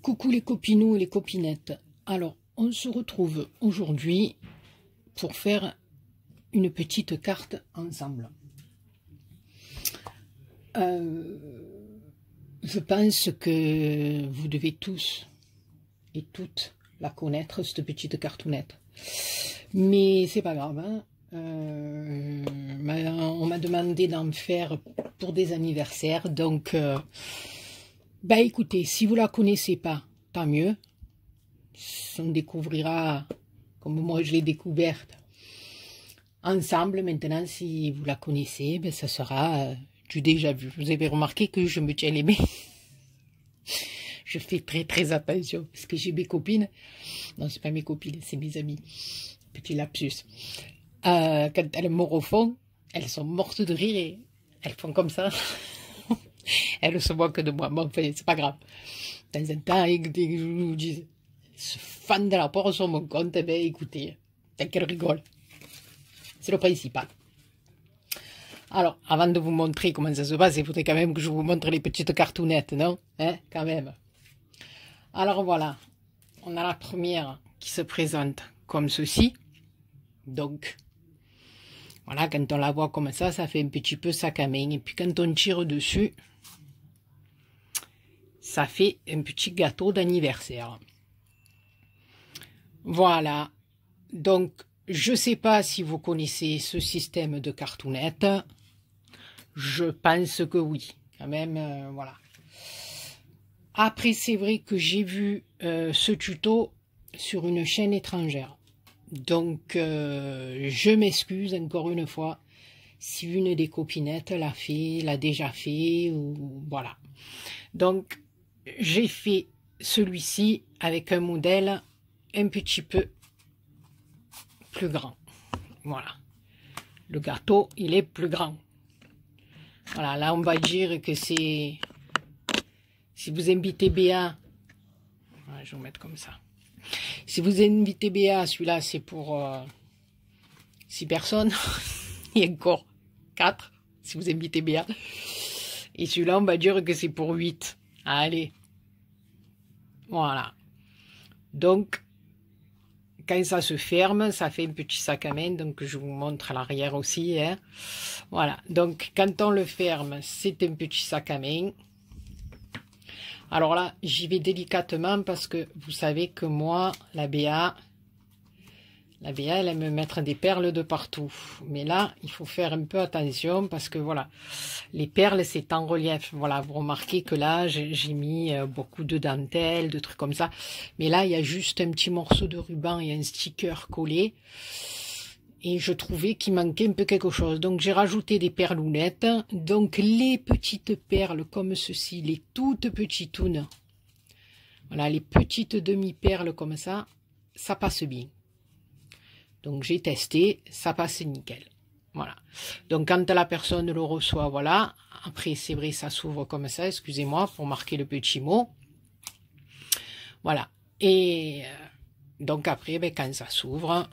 Coucou les copinous et les copinettes. Alors, on se retrouve aujourd'hui pour faire une petite carte ensemble. Je pense que vous devez tous et toutes la connaître, cette petite cartounette. Mais c'est pas grave, hein. On m'a demandé d'en faire pour des anniversaires, donc bah écoutez, si vous la connaissez pas, tant mieux. On découvrira comme moi je l'ai découverte ensemble. Maintenant, si vous la connaissez, ben, ça sera du déjà vu. Vous avez remarqué que je me tiens les mains. Je fais très attention parce que j'ai mes copines. Non, c'est pas mes copines, c'est mes amies. Petit lapsus. Quand elles me refont, elles sont mortes de rire et elles font comme ça. Elles se moquent de moi. Bon, enfin, c'est pas grave. De temps en temps, écoutez, je vous dis, ce fan de la porte sur mon compte, eh ben, écoutez, tant qu'elle rigole. C'est le principal. Alors, avant de vous montrer comment ça se passe, il faudrait quand même que je vous montre les petites cartounettes, non? Hein, quand même. Alors voilà, on a la première qui se présente comme ceci. Donc, voilà, quand on la voit comme ça fait un petit peu sac à main. Et puis quand on tire dessus, ça fait un petit gâteau d'anniversaire. Voilà. Donc, je ne sais pas si vous connaissez ce système de cartounette. Je pense que oui. Quand même, voilà. Après, c'est vrai que j'ai vu ce tuto sur une chaîne étrangère. Donc, je m'excuse encore une fois si une des copinettes l'a déjà fait, ou voilà. Donc, j'ai fait celui-ci avec un modèle un petit peu plus grand. Voilà. Le gâteau, il est plus grand. Voilà, là, on va dire que c'est... Si vous invitez Béa... Voilà, je vais vous mettre comme ça. Si vous invitez Béa, celui-là, c'est pour 6 personnes. Et encore 4, si vous invitez Béa. Et celui-là, on va dire que c'est pour 8. Allez. Voilà. Donc, quand ça se ferme, ça fait un petit sac à main. Donc, je vous montre à l'arrière aussi. Hein. Voilà. Donc, quand on le ferme, c'est un petit sac à main. Alors là, j'y vais délicatement parce que vous savez que moi, la Béa, elle aime mettre des perles de partout. Mais là, il faut faire un peu attention parce que voilà, les perles, c'est en relief. Voilà, vous remarquez que là, j'ai mis beaucoup de dentelle, de trucs comme ça. Mais là, il y a juste un petit morceau de ruban et un sticker collé. Et je trouvais qu'il manquait un peu quelque chose. Donc, j'ai rajouté des perlounettes. Donc, les petites perles comme ceci, les toutes petitounes. Voilà, les petites demi-perles comme ça passe bien. Donc, j'ai testé, ça passe nickel. Voilà. Donc, quand la personne le reçoit, voilà. Après, c'est vrai, ça s'ouvre comme ça, excusez-moi, pour marquer le petit mot. Voilà. Et donc, après, ben, quand ça s'ouvre,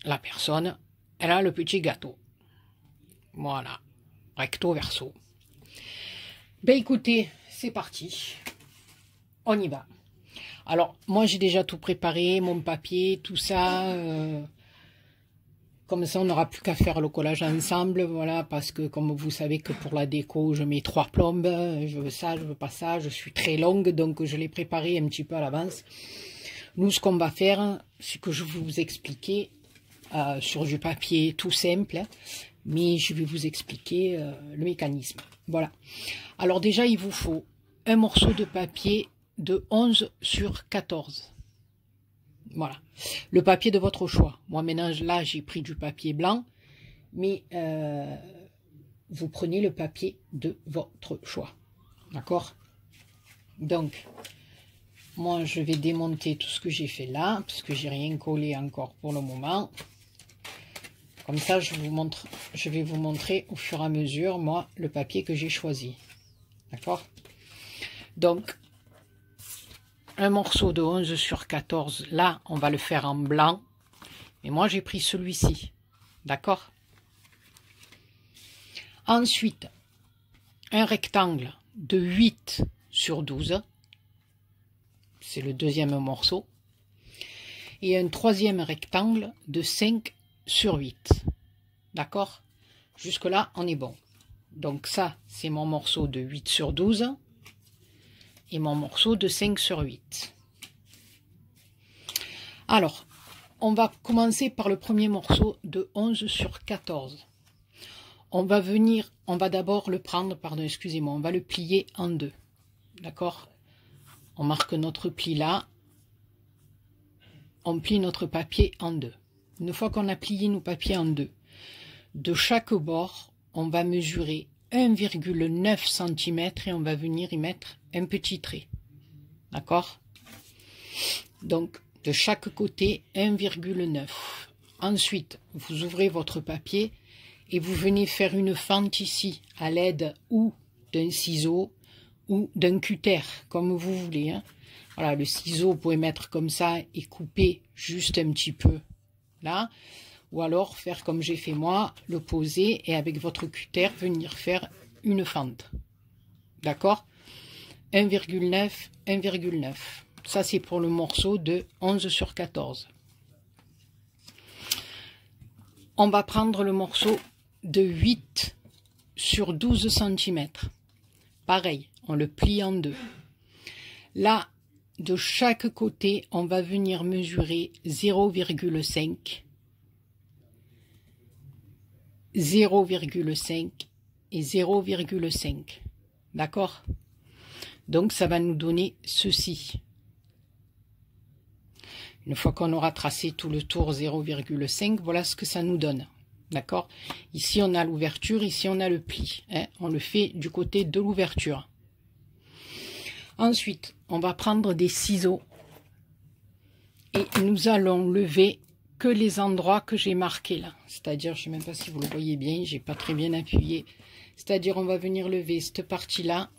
la personne, elle a le petit gâteau. Voilà. Recto verso. Ben, écoutez, c'est parti. On y va. Alors, moi, j'ai déjà tout préparé, mon papier, tout ça. Comme ça, on n'aura plus qu'à faire le collage ensemble, voilà, parce que comme vous savez que pour la déco, je mets 3 plombes, je veux ça, je veux pas ça, je suis très longue, donc je l'ai préparé un petit peu à l'avance. Nous, ce qu'on va faire, c'est que je vais vous expliquer sur du papier tout simple, mais je vais vous expliquer le mécanisme. Voilà. Alors déjà, il vous faut un morceau de papier de 11 sur 14. Voilà, le papier de votre choix. Moi maintenant là j'ai pris du papier blanc, mais vous prenez le papier de votre choix, d'accord? Donc moi je vais démonter tout ce que j'ai fait là, parce que j'ai rien collé encore pour le moment. Comme ça je vais vous montrer au fur et à mesure moi le papier que j'ai choisi, d'accord? Donc un morceau de 11 sur 14, là, on va le faire en blanc. Mais moi, j'ai pris celui-ci. D'accord? Ensuite, un rectangle de 8 sur 12. c'est le deuxième morceau. Et un troisième rectangle de 5 sur 8. D'accord? Jusque-là, on est bon. Donc ça, c'est mon morceau de 8 sur 12 et mon morceau de 5 sur 8. Alors, on va commencer par le premier morceau de 11 sur 14. On va d'abord le prendre, pardon, excusez-moi, on va le plier en deux. D'accord? On marque notre pli là. On plie notre papier en deux. Une fois qu'on a plié nos papiers en deux, de chaque bord, on va mesurer 1,9 cm et on va venir y mettre un petit trait. D'accord? Donc, de chaque côté, 1,9. Ensuite, vous ouvrez votre papier et vous venez faire une fente ici à l'aide ou d'un ciseau ou d'un cutter, comme vous voulez. Hein. Voilà, le ciseau, vous pouvez mettre comme ça et couper juste un petit peu là. Ou alors faire comme j'ai fait moi, le poser et avec votre cutter venir faire une fente. D'accord? 1,9, 1,9. Ça, c'est pour le morceau de 11 sur 14. On va prendre le morceau de 8 sur 12 cm. Pareil, on le plie en deux. Là, de chaque côté, on va venir mesurer 0,5, 0,5 et 0,5. D'accord? Donc, ça va nous donner ceci. Une fois qu'on aura tracé tout le tour 0,5, voilà ce que ça nous donne. D'accord? Ici, on a l'ouverture, ici, on a le pli. Hein? On le fait du côté de l'ouverture. Ensuite, on va prendre des ciseaux et nous allons lever que les endroits que j'ai marqués là. C'est-à-dire, je ne sais même pas si vous le voyez bien, j'ai pas très bien appuyé. C'est-à-dire, on va venir lever cette partie-là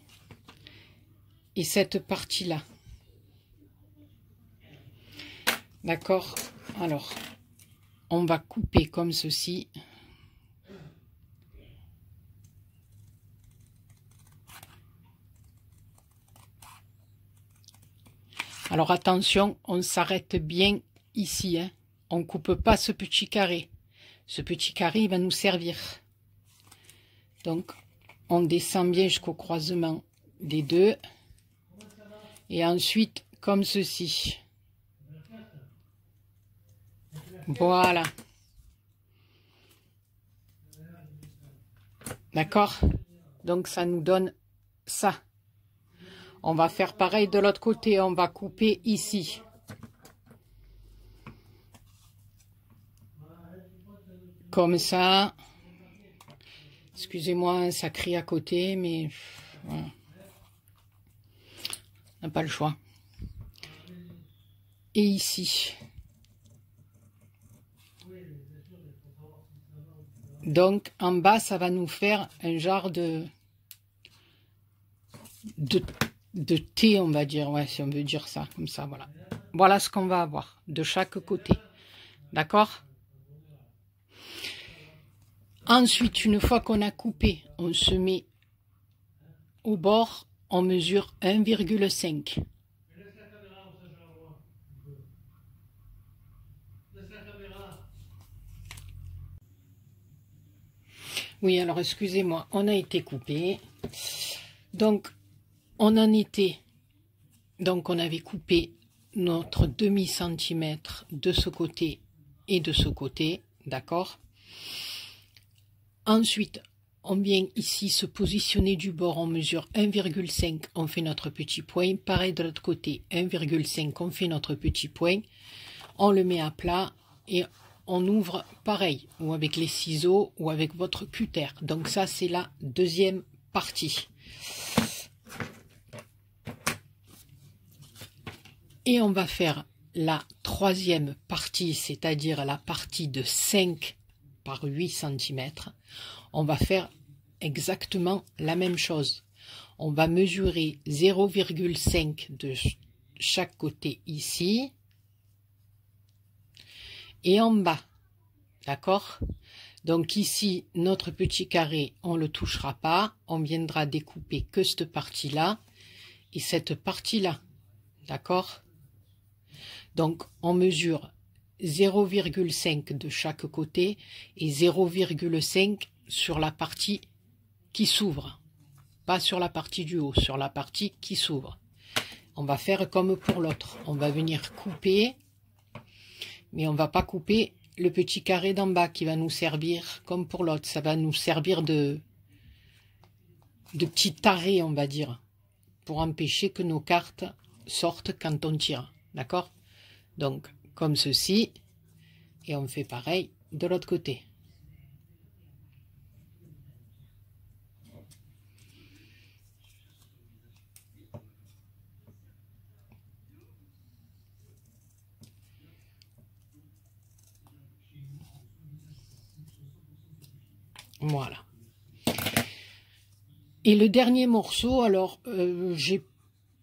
et cette partie-là. D'accord? Alors, on va couper comme ceci. Alors attention, on s'arrête bien ici. Hein. On ne coupe pas ce petit carré. Ce petit carré, il va nous servir. Donc, on descend bien jusqu'au croisement des deux. Et ensuite, comme ceci. Voilà. D'accord? Donc, ça nous donne ça. On va faire pareil de l'autre côté. On va couper ici. Comme ça. Excusez-moi, ça crie à côté, mais voilà. On n'a pas le choix. Et ici. Donc, en bas, ça va nous faire un genre de T, on va dire. Ouais, si on veut dire ça, comme ça, voilà. Voilà ce qu'on va avoir de chaque côté. D'accord? Ensuite, une fois qu'on a coupé, on se met au bord, on mesure 1,5. Oui, alors excusez-moi, on a été coupé. Donc, on avait coupé notre demi-centimètre de ce côté et de ce côté, d'accord? Ensuite, on vient ici se positionner du bord, on mesure 1,5, on fait notre petit point. Pareil de l'autre côté, 1,5, on fait notre petit point. On le met à plat et on ouvre pareil, ou avec les ciseaux ou avec votre cutter. Donc ça, c'est la deuxième partie. Et on va faire la troisième partie, c'est-à-dire la partie de 5 par 8 cm. On va faire exactement la même chose. On va mesurer 0,5 de chaque côté ici. Et en bas, d'accord? Donc ici, notre petit carré, on ne le touchera pas. On viendra découper que cette partie-là et cette partie-là. D'accord? Donc, on mesure 0,5 de chaque côté et 0,5 sur la partie qui s'ouvre. Pas sur la partie du haut, sur la partie qui s'ouvre. On va faire comme pour l'autre. On va venir couper, mais on va pas couper le petit carré d'en bas qui va nous servir comme pour l'autre. Ça va nous servir de petit taré, on va dire, pour empêcher que nos cartes sortent quand on tire. D'accord? Donc, comme ceci, et on fait pareil de l'autre côté. Voilà. Et le dernier morceau, alors, j'ai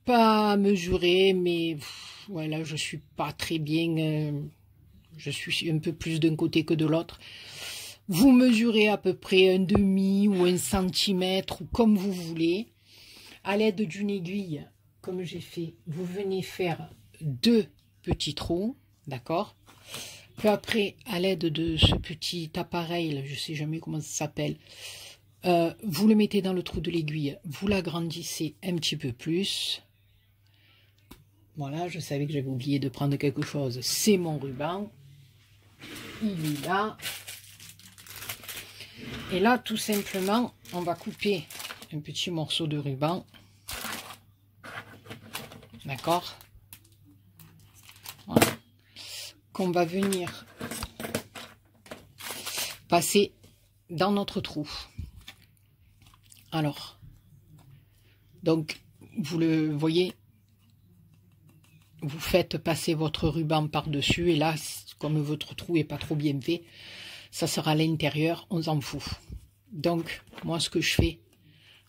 pas mesuré, mais voilà, je suis pas très bien, je suis un peu plus d'un côté que de l'autre. Vous mesurez à peu près un demi ou un centimètre, ou comme vous voulez. À l'aide d'une aiguille, comme j'ai fait, vous venez faire 2 petits trous, d'accord? Puis après, à l'aide de ce petit appareil, là, je sais jamais comment ça s'appelle, vous le mettez dans le trou de l'aiguille, vous l'agrandissez un petit peu plus. Voilà, je savais que j'avais oublié de prendre quelque chose. C'est mon ruban. Il est là. Et là, tout simplement, on va couper un petit morceau de ruban. D'accord? Voilà. Qu'on va venir passer dans notre trou. Alors, donc, vous le voyez, vous faites passer votre ruban par-dessus, et là, comme votre trou est pas trop bien fait, ça sera à l'intérieur, on s'en fout. Donc, moi, ce que je fais,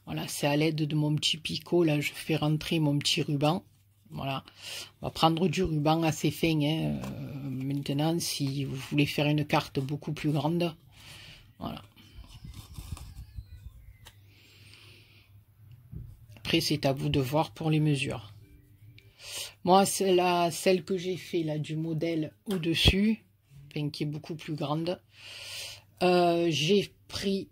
voilà, c'est à l'aide de mon petit picot, là, je fais rentrer mon petit ruban. Voilà, on va prendre du ruban assez fin, hein. Maintenant, si vous voulez faire une carte beaucoup plus grande, voilà. Après, c'est à vous de voir pour les mesures. Moi, c'est celle que j'ai fait là du modèle au-dessus, enfin, qui est beaucoup plus grande. J'ai pris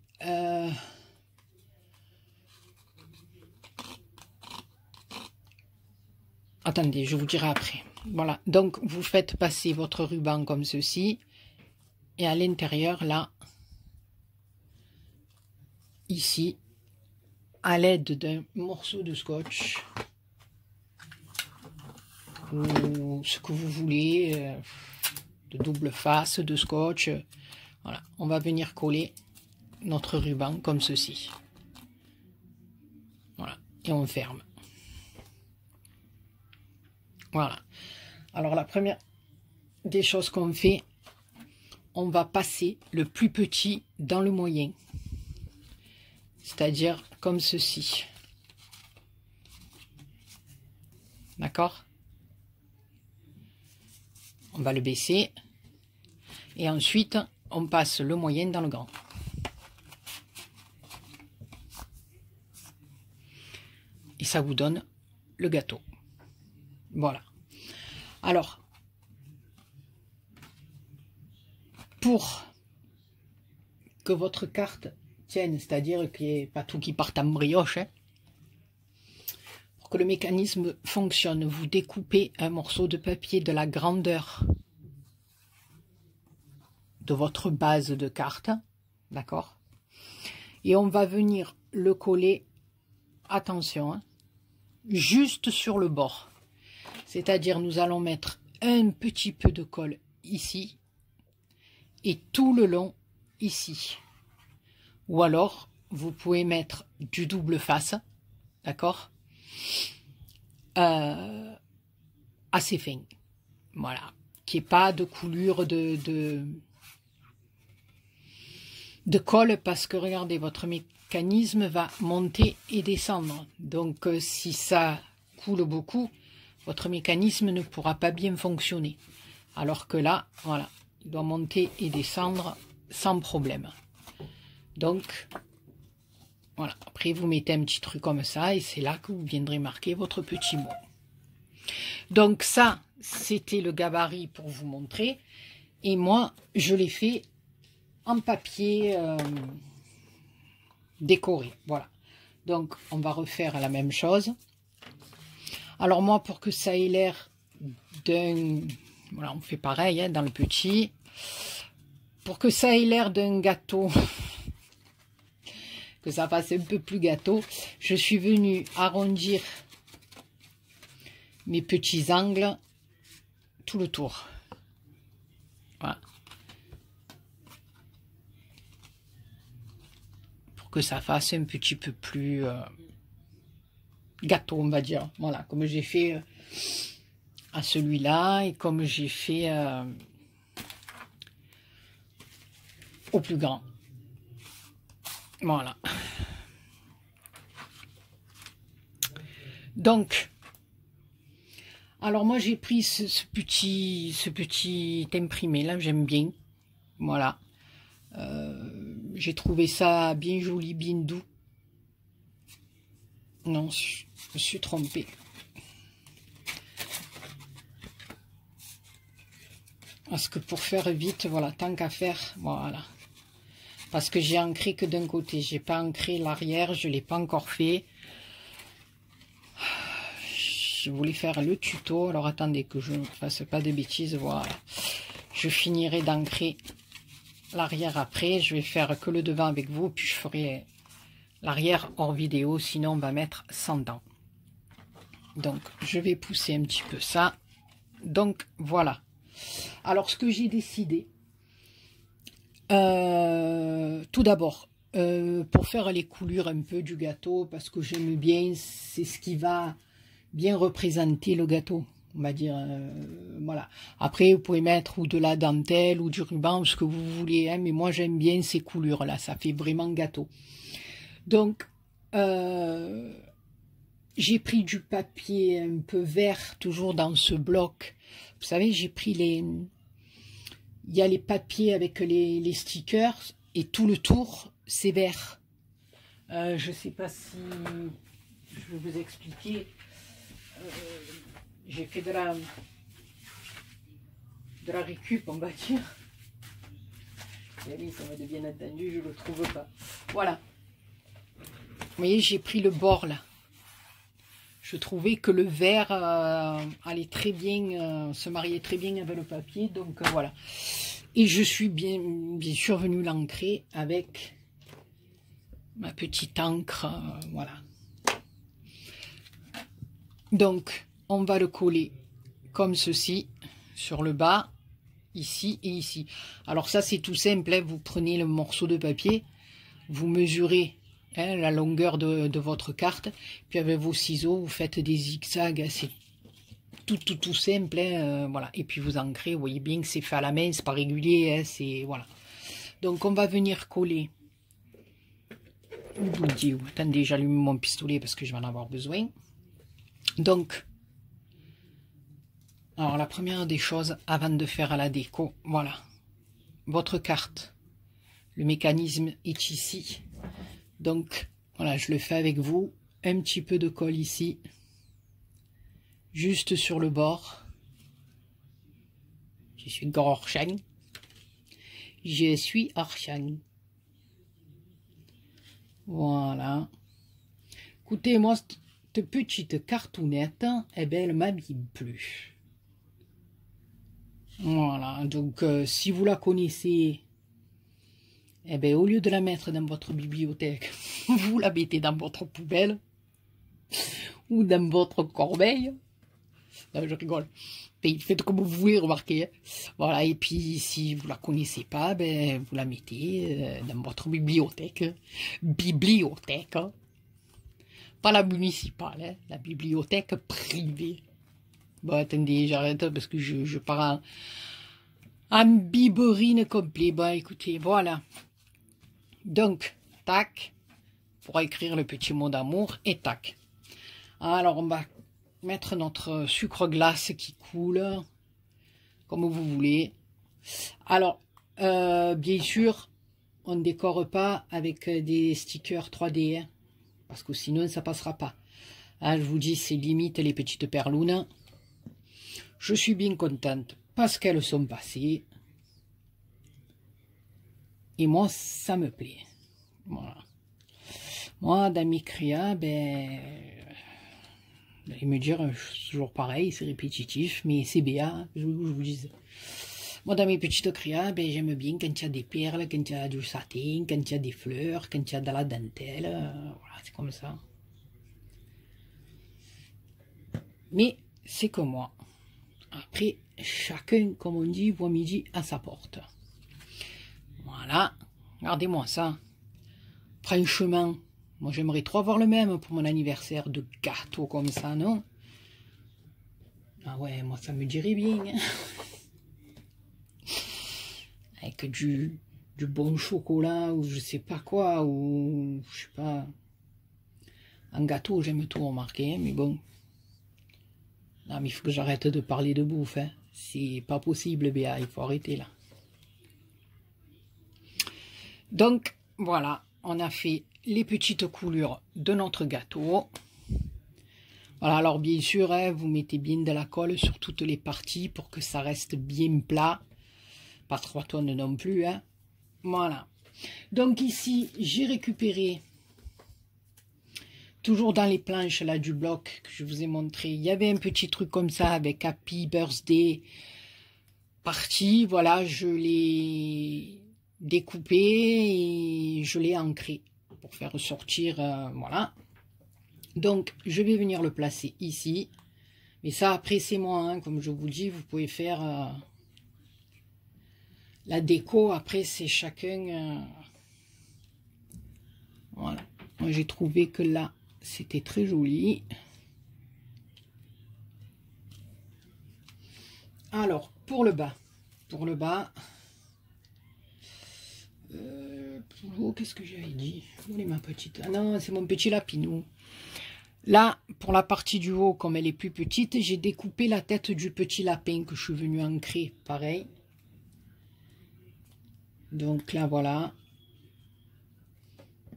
attendez, je vous dirai après. Voilà, donc vous faites passer votre ruban comme ceci, et à l'intérieur, là, ici, à l'aide d'un morceau de scotch, ou ce que vous voulez, de double face, de scotch, voilà, on va venir coller notre ruban comme ceci. Voilà, et on ferme. Voilà. Alors la première des choses qu'on fait, on va passer le plus petit dans le moyen. C'est-à-dire comme ceci. D'accord? On va le baisser. Et ensuite, on passe le moyen dans le grand. Et ça vous donne le gâteau. Voilà. Alors, pour que votre carte tienne, c'est-à-dire qu'il n'y ait pas tout qui parte en brioche, hein, pour que le mécanisme fonctionne, vous découpez un morceau de papier de la grandeur de votre base de carte, d'accord? Et on va venir le coller, attention, hein, juste sur le bord. C'est-à-dire, nous allons mettre un petit peu de colle ici et tout le long ici. Ou alors, vous pouvez mettre du double face, d'accord, assez fin. Voilà, qu'il n'y ait pas de coulure de colle, parce que regardez, votre mécanisme va monter et descendre. Donc, si ça coule beaucoup, votre mécanisme ne pourra pas bien fonctionner. Alors que là, voilà, il doit monter et descendre sans problème. Donc, voilà, après vous mettez un petit truc comme ça, et c'est là que vous viendrez marquer votre petit mot. Donc ça, c'était le gabarit pour vous montrer. Et moi, je l'ai fait en papier décoré. Voilà. Donc, on va refaire la même chose. Alors moi, pour que ça ait l'air d'un... Voilà, on fait pareil hein, dans le petit. Pour que ça ait l'air d'un gâteau, que ça fasse un peu plus gâteau, je suis venue arrondir mes petits angles tout le tour. Voilà. Pour que ça fasse un petit peu plus gâteau, on va dire. Voilà, comme j'ai fait à celui-là et comme j'ai fait au plus grand. Voilà. Donc, alors moi j'ai pris ce petit imprimé là, j'aime bien. Voilà. J'ai trouvé ça bien joli, bien doux. Non, je me suis trompée. Parce que pour faire vite, voilà, tant qu'à faire, voilà. Parce que j'ai ancré que d'un côté, j'ai pas ancré l'arrière, je l'ai pas encore fait. Je voulais faire le tuto, alors attendez que je ne fasse pas de bêtises, voilà. Je finirai d'ancrer l'arrière après, je vais faire que le devant avec vous, puis je ferai l'arrière hors vidéo, sinon on va mettre 100 dents. Donc je vais pousser un petit peu ça. Donc voilà. Alors ce que j'ai décidé, tout d'abord, pour faire les coulures un peu du gâteau, parce que j'aime bien, c'est ce qui va bien représenter le gâteau, on va dire, voilà. Après, vous pouvez mettre ou de la dentelle ou du ruban, ce que vous voulez, hein, mais moi j'aime bien ces coulures-là, ça fait vraiment gâteau. Donc, j'ai pris du papier un peu vert, toujours dans ce bloc. Vous savez, j'ai pris les... Il y a les papiers avec les stickers, et tout le tour, c'est vert. Je ne sais pas si je vais vous expliquer. J'ai fait de la récup, on va dire. Et oui, ça va de bien entendu, je ne le trouve pas. Voilà. Vous voyez, j'ai pris le bord là. Je trouvais que le vert allait très bien, se mariait très bien avec le papier. Donc voilà. Et je suis bien sûr venue l'ancrer avec ma petite encre. Voilà. Donc, on va le coller comme ceci, sur le bas, ici et ici. Alors ça, c'est tout simple, hein. Vous prenez le morceau de papier, vous mesurez hein, la longueur de votre carte, puis avec vos ciseaux, vous faites des zigzags, hein. C'est tout simple, hein, voilà. Et puis vous ancrez, vous voyez bien que c'est fait à la main, c'est pas régulier, hein, c'est voilà. Donc on va venir coller. Attendez, j'allume mon pistolet parce que je vais en avoir besoin. Donc, alors la première des choses, avant de faire la déco, voilà, votre carte, le mécanisme est ici. Donc, voilà, je le fais avec vous, un petit peu de colle ici, juste sur le bord. Je suis Gorchan. Je suis Orchan. Voilà. Écoutez, moi, cette petite cartoonette, eh ben, elle m'habille plus. Voilà, donc si vous la connaissez, eh ben, au lieu de la mettre dans votre bibliothèque, vous la mettez dans votre poubelle ou dans votre corbeille. Non, je rigole. Faites comme vous voulez, remarquer. Hein. Voilà, et puis si vous la connaissez pas, ben, vous la mettez dans votre bibliothèque. Bibliothèque. Hein. Pas la municipale, hein, la bibliothèque privée. Bon, attendez, j'arrête parce que je pars en biberine complet. Bon, écoutez, voilà. Donc, tac, pour écrire le petit mot d'amour, et tac. Alors, on va mettre notre sucre glace qui coule, comme vous voulez. Alors, bien sûr, on ne décore pas avec des stickers 3D, hein, parce que sinon, ça passera pas. Hein, je vous dis, c'est limite les petites perlounes. Je suis bien contente parce qu'elles sont passées. Et moi, ça me plaît. Voilà. Moi, dans mes créas, ben, vous allez me dire, toujours pareil, c'est répétitif, mais c'est bien, je vous dis. Moi, dans mes petites créas, ben, j'aime bien quand il y a des perles, quand il y a du satin, quand il y a des fleurs, quand il y a de la dentelle. Voilà, c'est comme ça. Mais c'est que moi. Après, chacun, comme on dit, voit midi à sa porte. Voilà, regardez-moi ça. Franchement, moi j'aimerais trop avoir le même pour mon anniversaire de gâteau comme ça, non? Ah ouais, moi ça me dirait bien. Hein. Avec du bon chocolat ou je sais pas quoi, ou je sais pas. Un gâteau, j'aime tout remarquer, hein, mais bon. Non, mais il faut que j'arrête de parler de bouffe. Hein. C'est pas possible, Béa, il faut arrêter là. Donc, voilà, on a fait les petites coulures de notre gâteau. Voilà, alors bien sûr, hein, vous mettez bien de la colle sur toutes les parties pour que ça reste bien plat. Pas 3 tonnes non plus, hein. Voilà. Donc ici, j'ai récupéré, toujours dans les planches là du bloc que je vous ai montré, il y avait un petit truc comme ça avec Happy Birthday partie. Voilà, je l'ai découpé et je l'ai ancré pour faire sortir, voilà. Donc, je vais venir le placer ici. Mais ça, après, c'est moi, hein, comme je vous dis, vous pouvez faire la déco. Après, c'est chacun. Voilà. Moi, j'ai trouvé que là, c'était très joli. Alors, pour le bas. Qu'est-ce que j'avais dit? Où est ma petite? Ah non, c'est mon petit lapinou. Là, pour la partie du haut, comme elle est plus petite, j'ai découpé la tête du petit lapin que je suis venu ancrer, pareil. Donc là, voilà.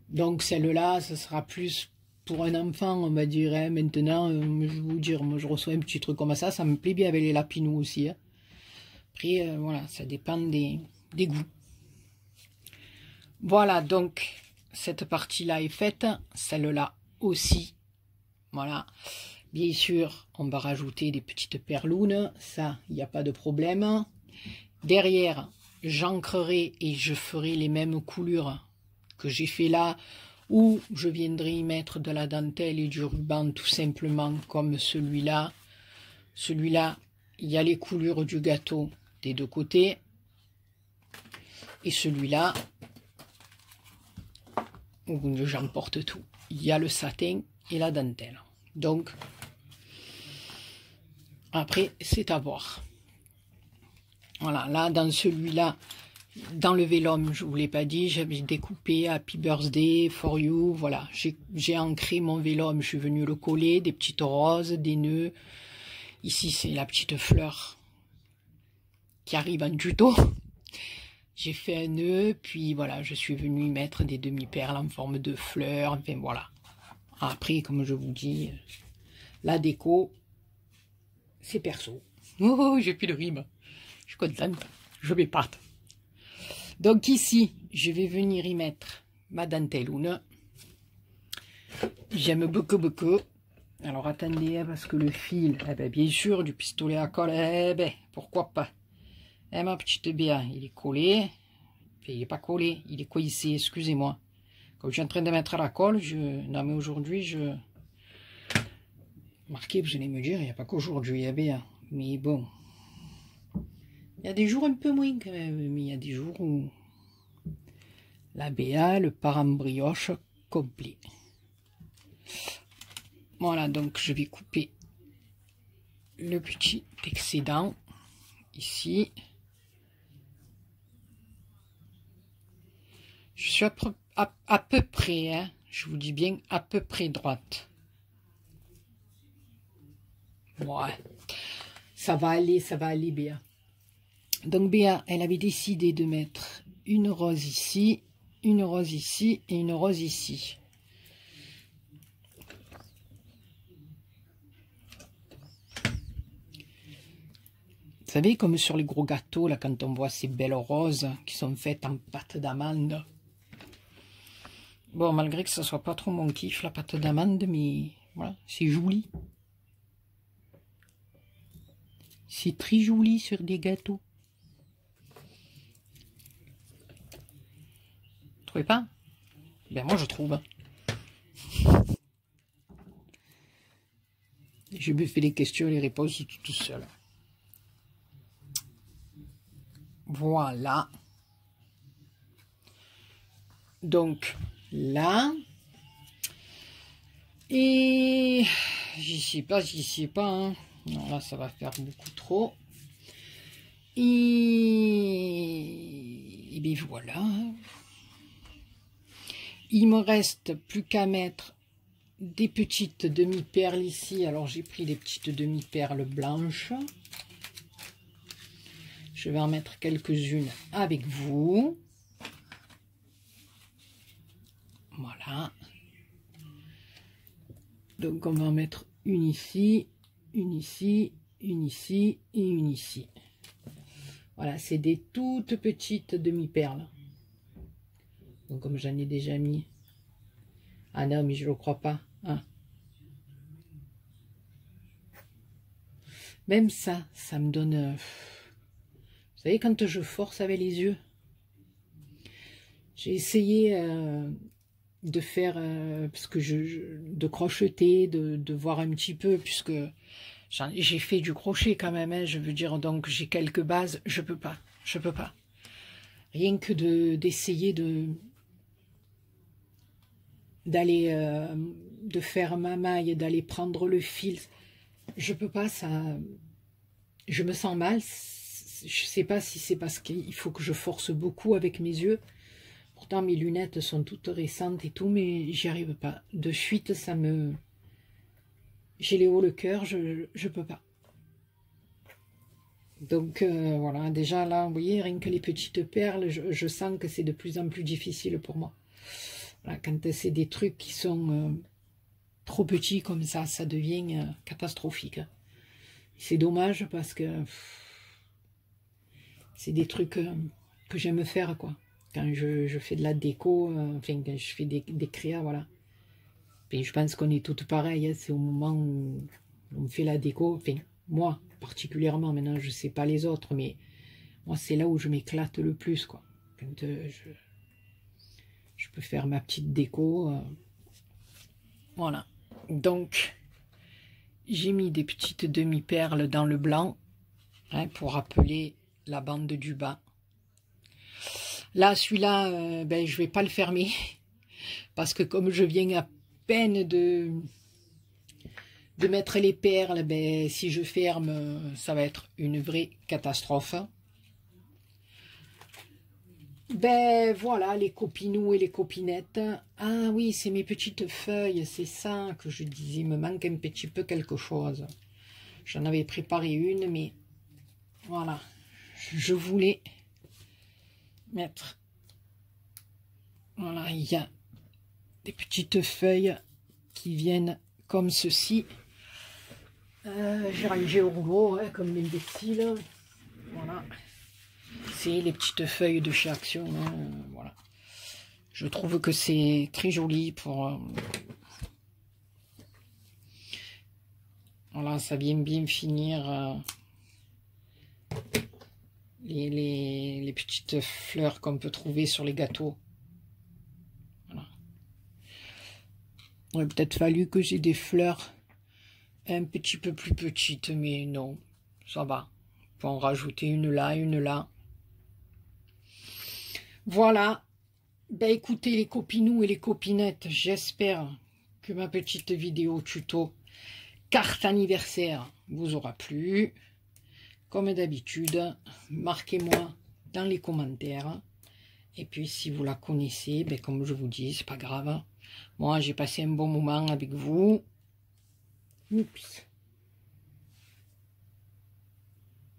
Donc celle-là, ce sera plus pour un enfant, on va dire. Hein. Maintenant, je vais vous dire, moi je reçois un petit truc comme ça me plaît bien avec les lapinous aussi. Hein. Après, voilà, ça dépend des goûts. Voilà, donc cette partie-là est faite, celle-là aussi. Voilà, bien sûr, on va rajouter des petites perlounes, ça, il n'y a pas de problème. Derrière, j'ancrerai et je ferai les mêmes coulures que j'ai fait là, ou je viendrai y mettre de la dentelle et du ruban tout simplement comme celui-là. Celui-là, il y a les coulures du gâteau des deux côtés. Et celui-là, j'emporte tout. Il y a le satin et la dentelle. Donc, après, c'est à voir. Voilà, là, dans celui-là, dans le vélum, je ne vous l'ai pas dit, j'avais découpé Happy Birthday for you. Voilà, j'ai ancré mon vélum, je suis venu le coller, des petites roses, des nœuds. Ici, c'est la petite fleur qui arrive en tuto. J'ai fait un nœud, puis voilà, je suis venu mettre des demi-perles en forme de fleurs, enfin voilà. Après, comme je vous dis, la déco, c'est perso. Oh, j'ai plus de rime. Je suis contente, je m'épate. Donc ici, je vais venir y mettre ma dentelloune. J'aime beaucoup. Alors attendez, parce que le fil, eh ben, bien sûr, du pistolet à colle, eh ben, pourquoi pas. Eh, ma petite Béa, il est collé. Enfin, il n'est pas collé, il est coincé, excusez-moi. Comme je suis en train de mettre à la colle, non mais aujourd'hui, je... Marquez, vous allez me dire, il n'y a pas qu'aujourd'hui, Béa. Mais bon. Il y a des jours un peu moins quand même, mais il y a des jours où... La Béa, le part en brioche complet. Voilà, donc je vais couper le petit excédent ici. Je suis à peu près, hein, je vous dis bien à peu près droite. Ouais, ça va aller Béa. Donc Béa, elle avait décidé de mettre une rose ici, une rose ici et une rose ici. Vous savez, comme sur les gros gâteaux, là, quand on voit ces belles roses qui sont faites en pâte d'amande. Bon, malgré que ce soit pas trop mon kiff, la pâte d'amande, mais voilà, c'est joli. C'est très joli sur des gâteaux. Vous trouvez pas? Ben moi, je trouve. Je me fais les questions et les réponses tout seul. Voilà. Donc, là. Et j'y sais pas, hein. Non, là, ça va faire beaucoup trop. Et bien voilà. Il me reste plus qu'à mettre des petites demi-perles ici. Alors, j'ai pris des petites demi-perles blanches. Je vais en mettre quelques-unes avec vous. Voilà. Donc, on va en mettre une ici, une ici, une ici et une ici. Voilà, c'est des toutes petites demi-perles. Donc, comme j'en ai déjà mis. Ah non, mais je ne le crois pas. Hein. Même ça, ça me donne... Vous savez, quand je force avec les yeux, j'ai essayé de faire... parce que de crocheter, de voir un petit peu, puisque j'ai fait du crochet quand même, hein, je veux dire, donc j'ai quelques bases, je peux pas. Rien que d'essayer d'aller de faire ma maille, d'aller prendre le fil, je peux pas, ça, je me sens mal. Je sais pas si c'est parce qu'il faut que je force beaucoup avec mes yeux. Pourtant mes lunettes sont toutes récentes et tout, mais j'y arrive pas. De suite, ça me... J'ai les hauts le cœur, je peux pas. Donc voilà, déjà là, vous voyez, rien que les petites perles, je sens que c'est de plus en plus difficile pour moi. Voilà, quand c'est des trucs qui sont trop petits comme ça devient catastrophique. C'est dommage parce que c'est des trucs que j'aime faire, quoi. Quand je fais de la déco, enfin, quand je fais des créas, voilà. Et je pense qu'on est toutes pareilles, hein, c'est au moment où on fait la déco, enfin, moi, particulièrement, maintenant, je sais pas les autres, mais moi, c'est là où je m'éclate le plus, quoi. Quand je peux faire ma petite déco, voilà. Donc, j'ai mis des petites demi-perles dans le blanc, hein, pour rappeler la bande du bas. Là, celui-là, ben, je vais pas le fermer, parce que comme je viens à peine de mettre les perles, ben, si je ferme, ça va être une vraie catastrophe. Ben voilà, les copinous et les copinettes. Ah oui, c'est mes petites feuilles, c'est ça que je disais, il me manque un petit peu quelque chose. J'en avais préparé une, mais voilà, je voulais mettre... Voilà, il y a des petites feuilles qui viennent comme ceci. J'ai rangé au rouleau, hein, comme l'imbécile. Voilà. C'est les petites feuilles de chez Action. Hein, voilà. Je trouve que c'est très joli pour... voilà, ça vient bien finir les petites fleurs qu'on peut trouver sur les gâteaux. Voilà. Il aurait peut-être fallu que j'ai des fleurs un petit peu plus petites, mais non, ça va. On peut en rajouter une là, une là. Voilà. Ben écoutez les copinous et les copinettes, j'espère que ma petite vidéo tuto carte anniversaire vous aura plu. Comme d'habitude, marquez-moi dans les commentaires. Et puis si vous la connaissez, ben, comme je vous dis, c'est pas grave. Moi j'ai passé un bon moment avec vous. Oups.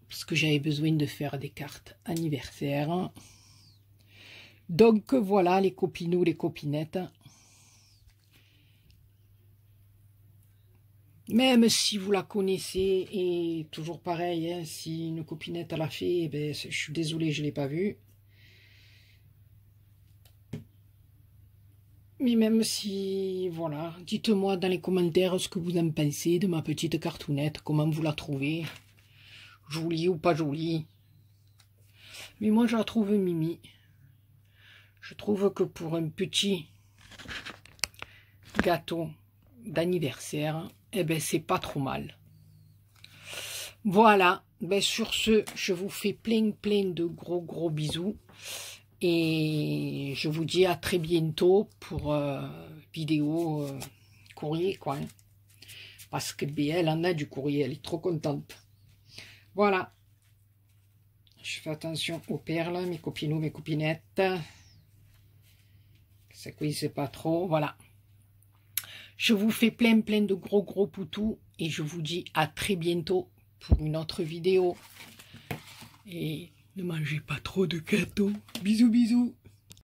Parce que j'avais besoin de faire des cartes anniversaires. Donc voilà les copinous, les copinettes. Même si vous la connaissez, et toujours pareil, hein, si une copinette l'a fait, eh ben, je suis désolé, je ne l'ai pas vu. Mais même si, voilà, dites-moi dans les commentaires ce que vous en pensez de ma petite cartoonette, comment vous la trouvez, jolie ou pas jolie. Mais moi, je la trouve mimi. Je trouve que pour un petit gâteau d'anniversaire, eh ben, c'est pas trop mal. Voilà, ben, sur ce, je vous fais plein de gros bisous. Et je vous dis à très bientôt pour vidéo courrier, quoi. Hein. Parce que elle en a du courrier, elle est trop contente. Voilà. Je fais attention aux perles, mes copinous, mes copinettes. Ça cuise pas trop, voilà. Je vous fais plein de gros poutous. Et je vous dis à très bientôt pour une autre vidéo. Et ne mangez pas trop de gâteaux. Bisous.